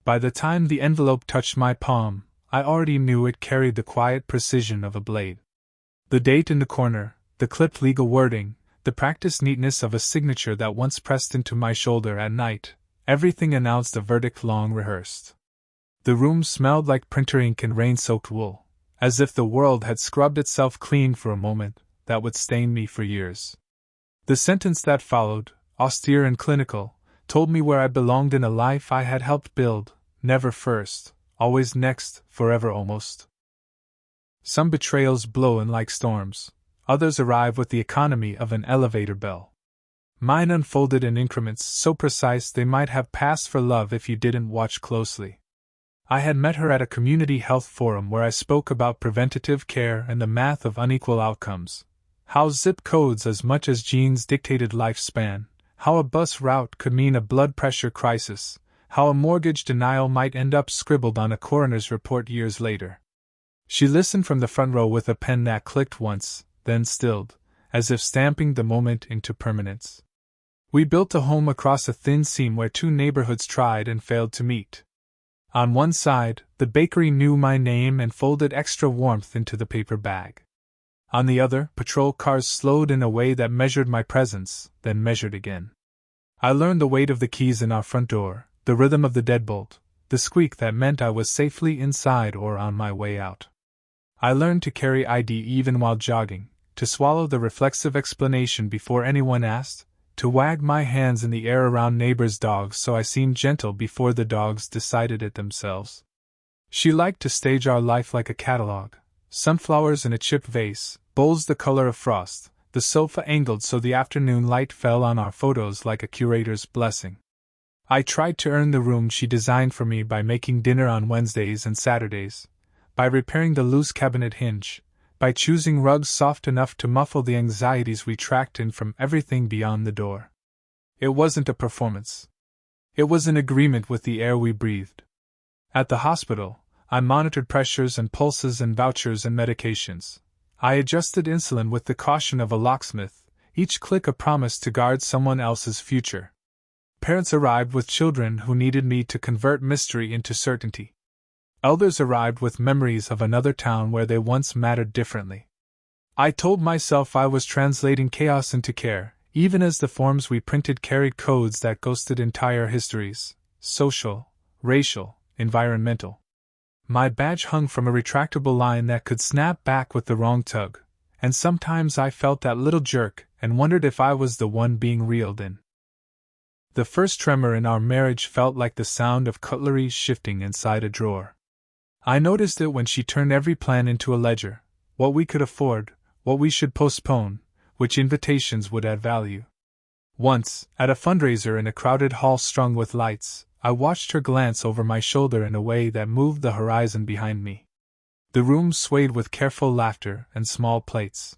By the time the envelope touched my palm, I already knew it carried the quiet precision of a blade. The date in the corner, the clipped legal wording, the practiced neatness of a signature that once pressed into my shoulder at night, everything announced a verdict long rehearsed. The room smelled like printer ink and rain-soaked wool, as if the world had scrubbed itself clean for a moment that would stain me for years. The sentence that followed, austere and clinical, told me where I belonged in a life I had helped build, never first, always next, forever almost. Some betrayals blow in like storms, others arrive with the economy of an elevator bell. Mine unfolded in increments so precise they might have passed for love if you didn't watch closely. I had met her at a community health forum where I spoke about preventative care and the math of unequal outcomes, how zip codes as much as genes dictated lifespan, how a bus route could mean a blood pressure crisis, how a mortgage denial might end up scribbled on a coroner's report years later. She listened from the front row with a pen that clicked once, then stilled, as if stamping the moment into permanence. We built a home across a thin seam where two neighborhoods tried and failed to meet. On one side, the bakery knew my name and folded extra warmth into the paper bag. On the other, patrol cars slowed in a way that measured my presence, then measured again. I learned the weight of the keys in our front door, the rhythm of the deadbolt, the squeak that meant I was safely inside or on my way out. I learned to carry ID even while jogging, to swallow the reflexive explanation before anyone asked, to wag my hands in the air around neighbors' dogs so I seemed gentle before the dogs decided it themselves. She liked to stage our life like a catalog, sunflowers in a chipped vase, bowls the color of frost, the sofa angled so the afternoon light fell on our photos like a curator's blessing. I tried to earn the room she designed for me by making dinner on Wednesdays and Saturdays, by repairing the loose cabinet hinge, by choosing rugs soft enough to muffle the anxieties we tracked in from everything beyond the door. It wasn't a performance. It was an agreement with the air we breathed. At the hospital, I monitored pressures and pulses and vouchers and medications. I adjusted insulin with the caution of a locksmith, each click a promise to guard someone else's future. Parents arrived with children who needed me to convert mystery into certainty. Elders arrived with memories of another town where they once mattered differently. I told myself I was translating chaos into care, even as the forms we printed carried codes that ghosted entire histories: social, racial, environmental. My badge hung from a retractable line that could snap back with the wrong tug, and sometimes I felt that little jerk and wondered if I was the one being reeled in. The first tremor in our marriage felt like the sound of cutlery shifting inside a drawer. I noticed it when she turned every plan into a ledger: what we could afford, what we should postpone, which invitations would add value. Once, at a fundraiser in a crowded hall strung with lights, I watched her glance over my shoulder in a way that moved the horizon behind me. The room swayed with careful laughter and small plates.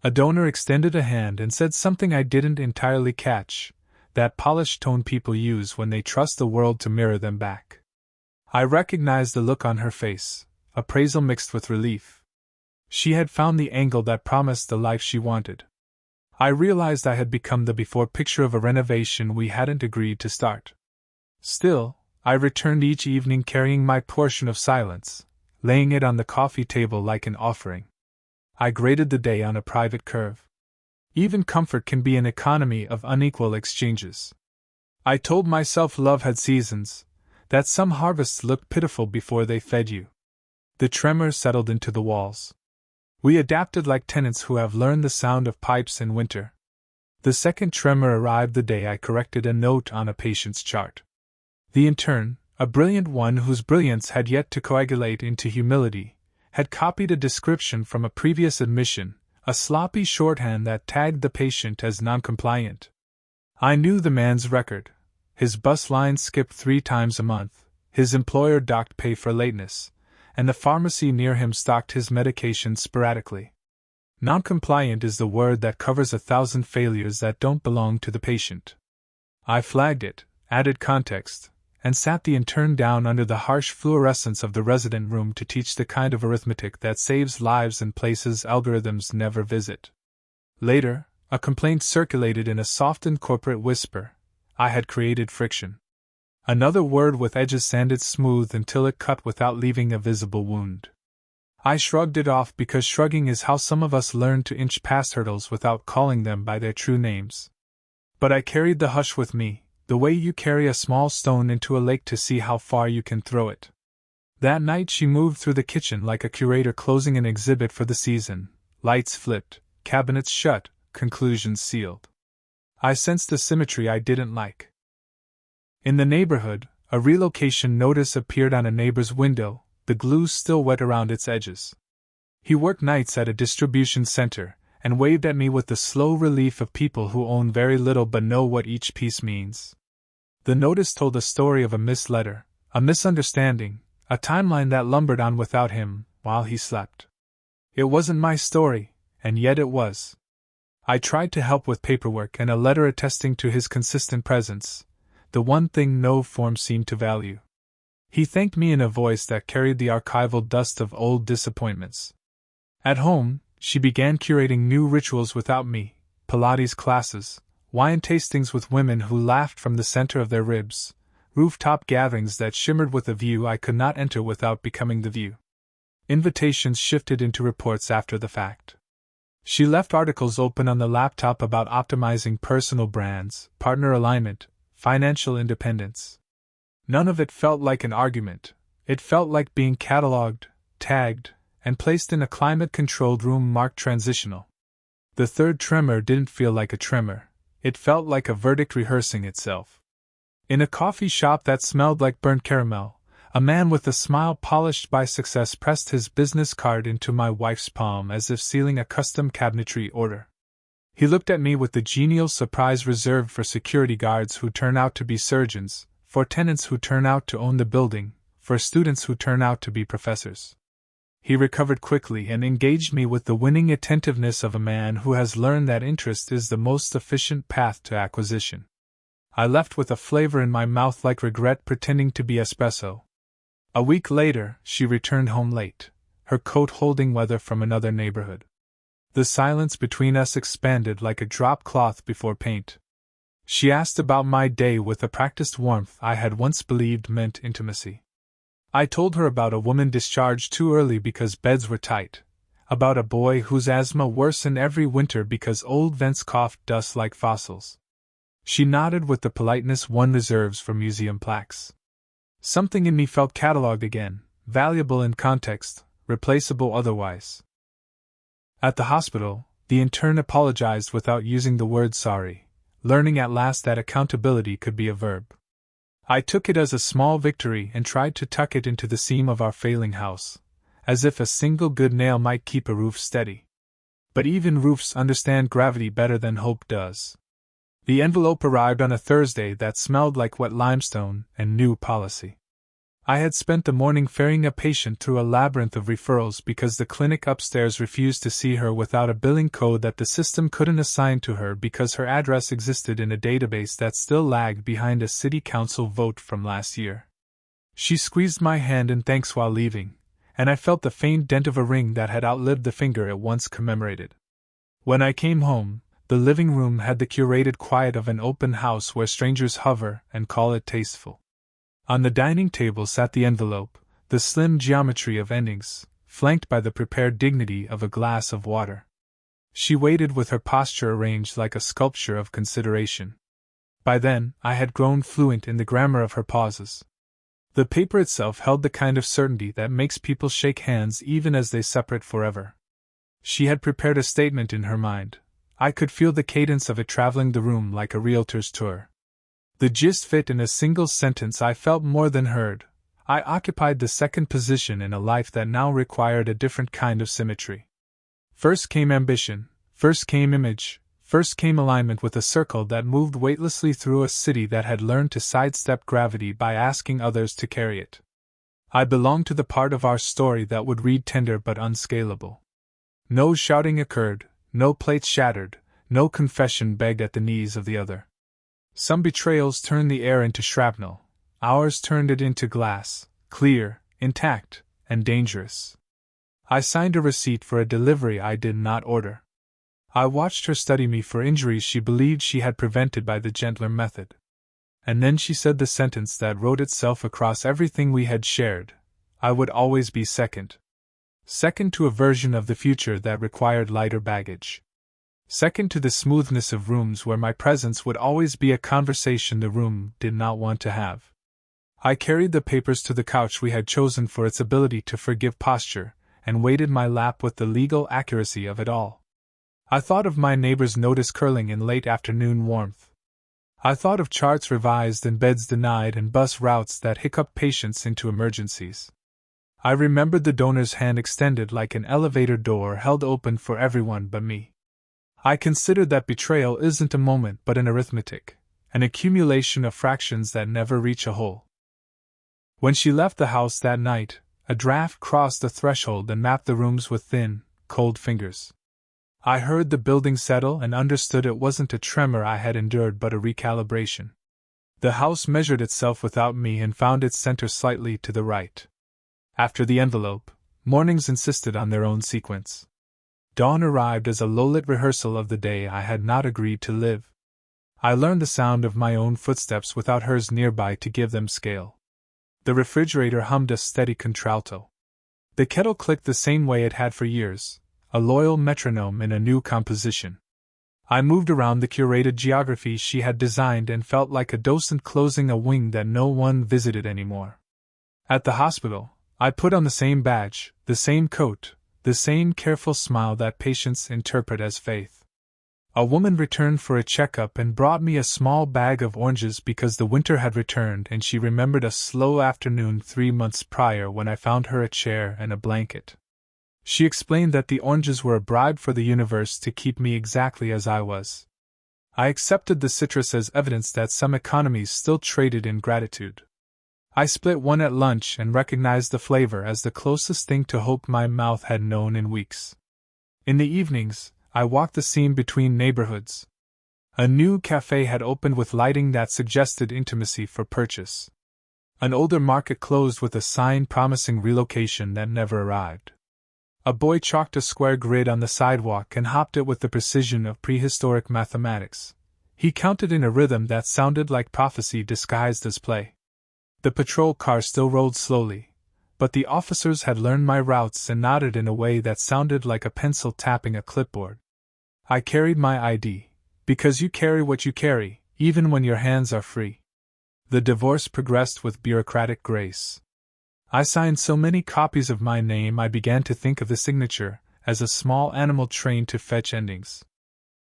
A donor extended a hand and said something I didn't entirely catch, that polished tone people use when they trust the world to mirror them back. I recognized the look on her face, appraisal mixed with relief. She had found the angle that promised the life she wanted. I realized I had become the before picture of a renovation we hadn't agreed to start. Still, I returned each evening carrying my portion of silence, laying it on the coffee table like an offering. I graded the day on a private curve. Even comfort can be an economy of unequal exchanges. I told myself love had seasons, that some harvests looked pitiful before they fed you. The tremor settled into the walls. We adapted like tenants who have learned the sound of pipes in winter. The second tremor arrived the day I corrected a note on a patient's chart. The intern, a brilliant one whose brilliance had yet to coagulate into humility, had copied a description from a previous admission, a sloppy shorthand that tagged the patient as noncompliant. I knew the man's record. His bus line skipped 3 times a month, his employer docked pay for lateness, and the pharmacy near him stocked his medications sporadically. Noncompliant is the word that covers 1,000 failures that don't belong to the patient. I flagged it, added context, and sat the intern down under the harsh fluorescence of the resident room to teach the kind of arithmetic that saves lives in places algorithms never visit. Later, a complaint circulated in a softened corporate whisper. I had created friction. Another word with edges sanded smooth until it cut without leaving a visible wound. I shrugged it off because shrugging is how some of us learn to inch past hurdles without calling them by their true names. But I carried the hush with me, the way you carry a small stone into a lake to see how far you can throw it. That night she moved through the kitchen like a curator closing an exhibit for the season. Lights flipped, cabinets shut, conclusions sealed. I sensed a symmetry I didn't like. In the neighborhood, a relocation notice appeared on a neighbor's window, the glue still wet around its edges. He worked nights at a distribution center, and waved at me with the slow relief of people who own very little but know what each piece means. The notice told a story of a missed letter, a misunderstanding, a timeline that lumbered on without him, while he slept. It wasn't my story, and yet it was. I tried to help with paperwork and a letter attesting to his consistent presence, the one thing no form seemed to value. He thanked me in a voice that carried the archival dust of old disappointments. At home, she began curating new rituals without me, Pilates classes, wine tastings with women who laughed from the center of their ribs, rooftop gatherings that shimmered with a view I could not enter without becoming the view. Invitations shifted into reports after the fact. She left articles open on the laptop about optimizing personal brands, partner alignment, financial independence. None of it felt like an argument. It felt like being cataloged, tagged, and placed in a climate-controlled room marked transitional. The third tremor didn't feel like a tremor. It felt like a verdict rehearsing itself. In a coffee shop that smelled like burnt caramel, a man with a smile polished by success pressed his business card into my wife's palm as if sealing a custom cabinetry order. He looked at me with the genial surprise reserved for security guards who turn out to be surgeons, for tenants who turn out to own the building, for students who turn out to be professors. He recovered quickly and engaged me with the winning attentiveness of a man who has learned that interest is the most efficient path to acquisition. I left with a flavor in my mouth like regret pretending to be espresso. A week later, she returned home late, her coat holding weather from another neighborhood. The silence between us expanded like a drop cloth before paint. She asked about my day with a practiced warmth I had once believed meant intimacy. I told her about a woman discharged too early because beds were tight, about a boy whose asthma worsened every winter because old vents coughed dust like fossils. She nodded with the politeness one reserves for museum plaques. Something in me felt catalogued again, valuable in context, replaceable otherwise. At the hospital, the intern apologized without using the word sorry, learning at last that accountability could be a verb. I took it as a small victory and tried to tuck it into the seam of our failing house, as if a single good nail might keep a roof steady. But even roofs understand gravity better than hope does. The envelope arrived on a Thursday that smelled like wet limestone and new policy. I had spent the morning ferrying a patient through a labyrinth of referrals because the clinic upstairs refused to see her without a billing code that the system couldn't assign to her because her address existed in a database that still lagged behind a city council vote from last year. She squeezed my hand in thanks while leaving, and I felt the faint dent of a ring that had outlived the finger it once commemorated. When I came home, the living room had the curated quiet of an open house where strangers hover and call it tasteful. On the dining table sat the envelope, the slim geometry of endings, flanked by the prepared dignity of a glass of water. She waited with her posture arranged like a sculpture of consideration. By then, I had grown fluent in the grammar of her pauses. The paper itself held the kind of certainty that makes people shake hands even as they separate forever. She had prepared a statement in her mind. I could feel the cadence of it traveling the room like a realtor's tour. The gist fit in a single sentence I felt more than heard. I occupied the second position in a life that now required a different kind of symmetry. First came ambition, first came image, first came alignment with a circle that moved weightlessly through a city that had learned to sidestep gravity by asking others to carry it. I belonged to the part of our story that would read tender but unscalable. No shouting occurred, no plates shattered, no confession begged at the knees of the other. Some betrayals turned the air into shrapnel, ours turned it into glass, clear, intact, and dangerous. I signed a receipt for a delivery I did not order. I watched her study me for injuries she believed she had prevented by the gentler method. And then she said the sentence that wrote itself across everything we had shared: I would always be second. Second to a version of the future that required lighter baggage. Second to the smoothness of rooms where my presence would always be a conversation the room did not want to have. I carried the papers to the couch we had chosen for its ability to forgive posture, and weighted my lap with the legal accuracy of it all. I thought of my neighbor's notice curling in late afternoon warmth. I thought of charts revised and beds denied and bus routes that hiccup patients into emergencies. I remembered the donor's hand extended like an elevator door held open for everyone but me. I considered that betrayal isn't a moment but an arithmetic, an accumulation of fractions that never reach a whole. When she left the house that night, a draft crossed the threshold and mapped the rooms with thin, cold fingers. I heard the building settle and understood it wasn't a tremor I had endured but a recalibration. The house measured itself without me and found its center slightly to the right. After the envelope, mornings insisted on their own sequence. Dawn arrived as a low-lit rehearsal of the day I had not agreed to live. I learned the sound of my own footsteps without hers nearby to give them scale. The refrigerator hummed a steady contralto. The kettle clicked the same way it had for years, a loyal metronome in a new composition. I moved around the curated geography she had designed and felt like a docent closing a wing that no one visited anymore. At the hospital, I put on the same badge, the same coat, the same careful smile that patients interpret as faith. A woman returned for a checkup and brought me a small bag of oranges because the winter had returned and she remembered a slow afternoon 3 months prior when I found her a chair and a blanket. She explained that the oranges were a bribe for the universe to keep me exactly as I was. I accepted the citrus as evidence that some economies still traded in gratitude. I split one at lunch and recognized the flavor as the closest thing to hope my mouth had known in weeks. In the evenings, I walked the seam between neighborhoods. A new cafe had opened with lighting that suggested intimacy for purchase. An older market closed with a sign promising relocation that never arrived. A boy chalked a square grid on the sidewalk and hopped it with the precision of prehistoric mathematics. He counted in a rhythm that sounded like prophecy disguised as play. The patrol car still rolled slowly, but the officers had learned my routes and nodded in a way that sounded like a pencil tapping a clipboard. I carried my ID, because you carry what you carry, even when your hands are free. The divorce progressed with bureaucratic grace. I signed so many copies of my name I began to think of the signature as a small animal trained to fetch endings.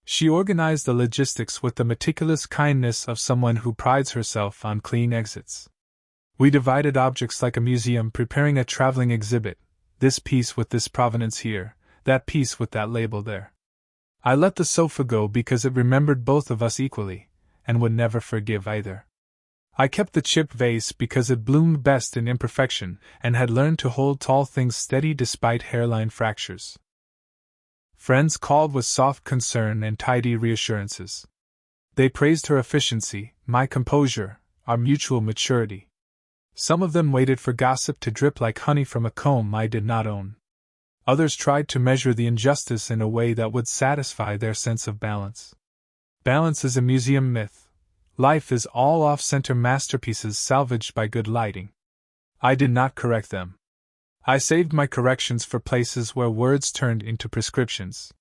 She organized the logistics with the meticulous kindness of someone who prides herself on clean exits. We divided objects like a museum preparing a traveling exhibit, this piece with this provenance here, that piece with that label there. I let the sofa go because it remembered both of us equally, and would never forgive either. I kept the chip vase because it bloomed best in imperfection and had learned to hold tall things steady despite hairline fractures. Friends called with soft concern and tidy reassurances. They praised her efficiency, my composure, our mutual maturity. Some of them waited for gossip to drip like honey from a comb I did not own. Others tried to measure the injustice in a way that would satisfy their sense of balance. Balance is a museum myth. Life is all off-center masterpieces salvaged by good lighting. I did not correct them. I saved my corrections for places where words turned into prescriptions.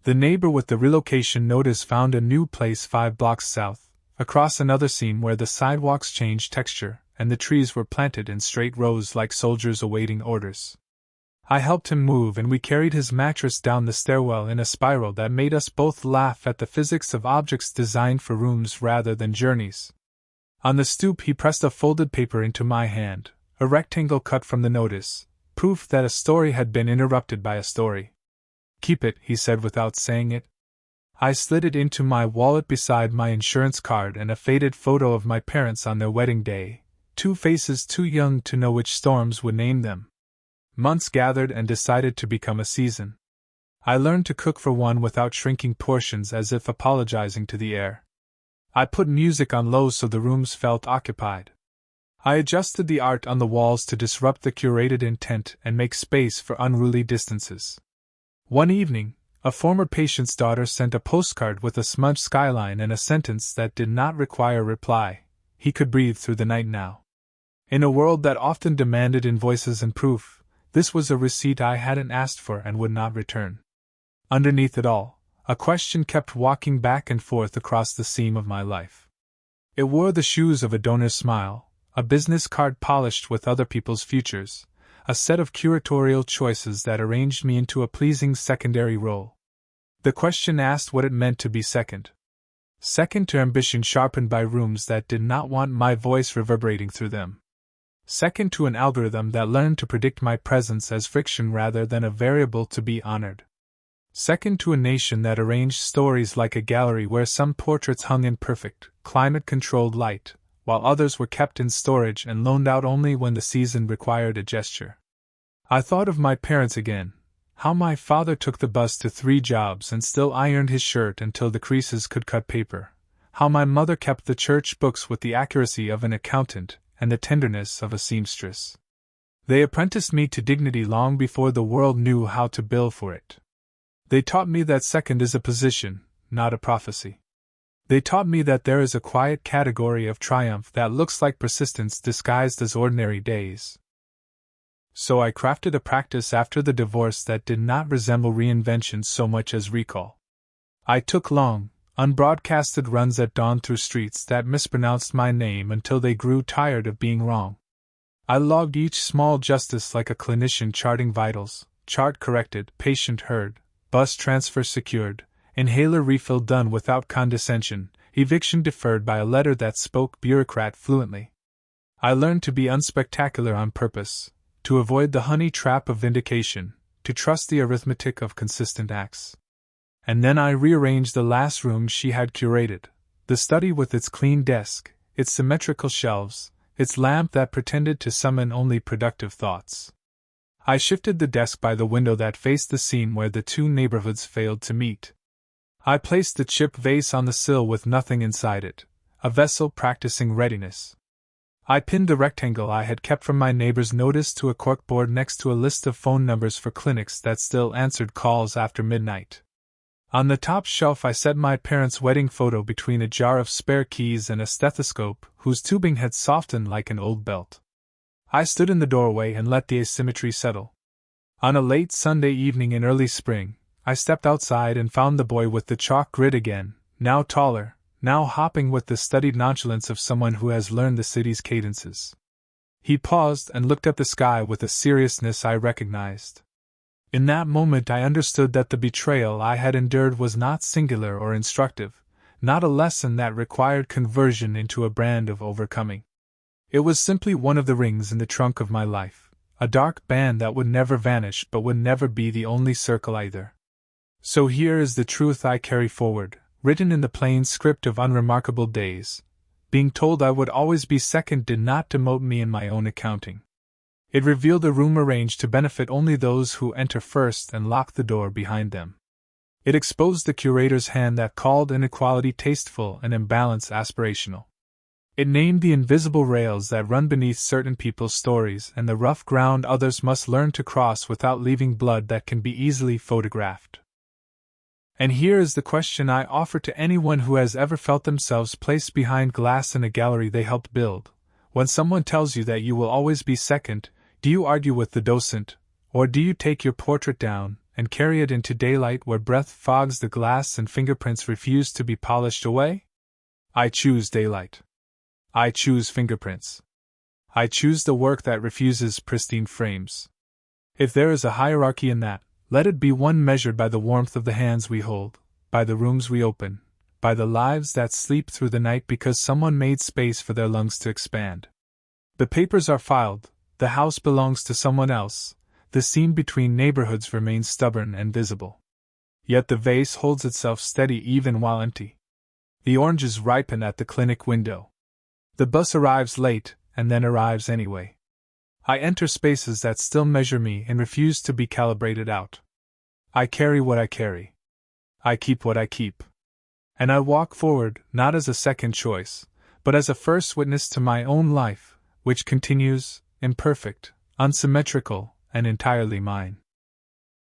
The neighbor with the relocation notice found a new place 5 blocks south, across another seam where the sidewalks changed texture, and the trees were planted in straight rows like soldiers awaiting orders. I helped him move and we carried his mattress down the stairwell in a spiral that made us both laugh at the physics of objects designed for rooms rather than journeys. On the stoop he pressed a folded paper into my hand, a rectangle cut from the notice, proof that a story had been interrupted by a story. "Keep it," he said without saying it. I slid it into my wallet beside my insurance card and a faded photo of my parents on their wedding day, 2 faces too young to know which storms would name them. Months gathered and decided to become a season. I learned to cook for one without shrinking portions as if apologizing to the air. I put music on low so the rooms felt occupied. I adjusted the art on the walls to disrupt the curated intent and make space for unruly distances. One evening, a former patient's daughter sent a postcard with a smudged skyline and a sentence that did not require reply. he could breathe through the night now. In a world that often demanded invoices and proof, this was a receipt I hadn't asked for and would not return. Underneath it all, a question kept walking back and forth across the seam of my life. It wore the shoes of a donor's smile, a business card polished with other people's futures, a set of curatorial choices that arranged me into a pleasing secondary role. The question asked what it meant to be second. Second to ambition sharpened by rooms that did not want my voice reverberating through them. Second to an algorithm that learned to predict my presence as friction rather than a variable to be honored. Second to a nation that arranged stories like a gallery where some portraits hung in perfect, climate-controlled light, while others were kept in storage and loaned out only when the season required a gesture. I thought of my parents again, how my father took the bus to 3 jobs and still ironed his shirt until the creases could cut paper, how my mother kept the church books with the accuracy of an accountant and the tenderness of a seamstress. They apprenticed me to dignity long before the world knew how to bill for it. They taught me that second is a position, not a prophecy. They taught me that there is a quiet category of triumph that looks like persistence disguised as ordinary days. So I crafted a practice after the divorce that did not resemble reinvention so much as recall. I took long, unbroadcasted runs at dawn through streets that mispronounced my name until they grew tired of being wrong. I logged each small justice like a clinician charting vitals, chart corrected, patient heard, bus transfer secured, inhaler refill done without condescension, eviction deferred by a letter that spoke bureaucrat fluently. I learned to be unspectacular on purpose, to avoid the honey trap of vindication, to trust the arithmetic of consistent acts. And then I rearranged the last room she had curated, the study with its clean desk, its symmetrical shelves, its lamp that pretended to summon only productive thoughts. I shifted the desk by the window that faced the scene where the 2 neighborhoods failed to meet. I placed the chip vase on the sill with nothing inside it, a vessel practicing readiness. I pinned the rectangle I had kept from my neighbor's notice to a corkboard next to a list of phone numbers for clinics that still answered calls after midnight. On the top shelf I set my parents' wedding photo between a jar of spare keys and a stethoscope whose tubing had softened like an old belt. I stood in the doorway and let the asymmetry settle. On a late Sunday evening in early spring, I stepped outside and found the boy with the chalk grid again, now taller, now hopping with the studied nonchalance of someone who has learned the city's cadences. He paused and looked at the sky with a seriousness I recognized. In that moment I understood that the betrayal I had endured was not singular or instructive, not a lesson that required conversion into a brand of overcoming. It was simply one of the rings in the trunk of my life, a dark band that would never vanish but would never be the only circle either. So here is the truth I carry forward, written in the plain script of unremarkable days. Being told I would always be second did not demote me in my own accounting. It revealed a room arranged to benefit only those who enter first and lock the door behind them. It exposed the curator's hand that called inequality tasteful and imbalance aspirational. It named the invisible rails that run beneath certain people's stories and the rough ground others must learn to cross without leaving blood that can be easily photographed. And here is the question I offer to anyone who has ever felt themselves placed behind glass in a gallery they helped build. When someone tells you that you will always be second, do you argue with the docent, or do you take your portrait down and carry it into daylight where breath fogs the glass and fingerprints refuse to be polished away? I choose daylight. I choose fingerprints. I choose the work that refuses pristine frames. If there is a hierarchy in that, let it be one measured by the warmth of the hands we hold, by the rooms we open, by the lives that sleep through the night because someone made space for their lungs to expand. The papers are filed, the house belongs to someone else, the seam between neighborhoods remains stubborn and visible. Yet the vase holds itself steady even while empty. The oranges ripen at the clinic window. The bus arrives late, and then arrives anyway. I enter spaces that still measure me and refuse to be calibrated out. I carry what I carry. I keep what I keep. And I walk forward, not as a second choice, but as a first witness to my own life, which continues, imperfect, unsymmetrical, and entirely mine.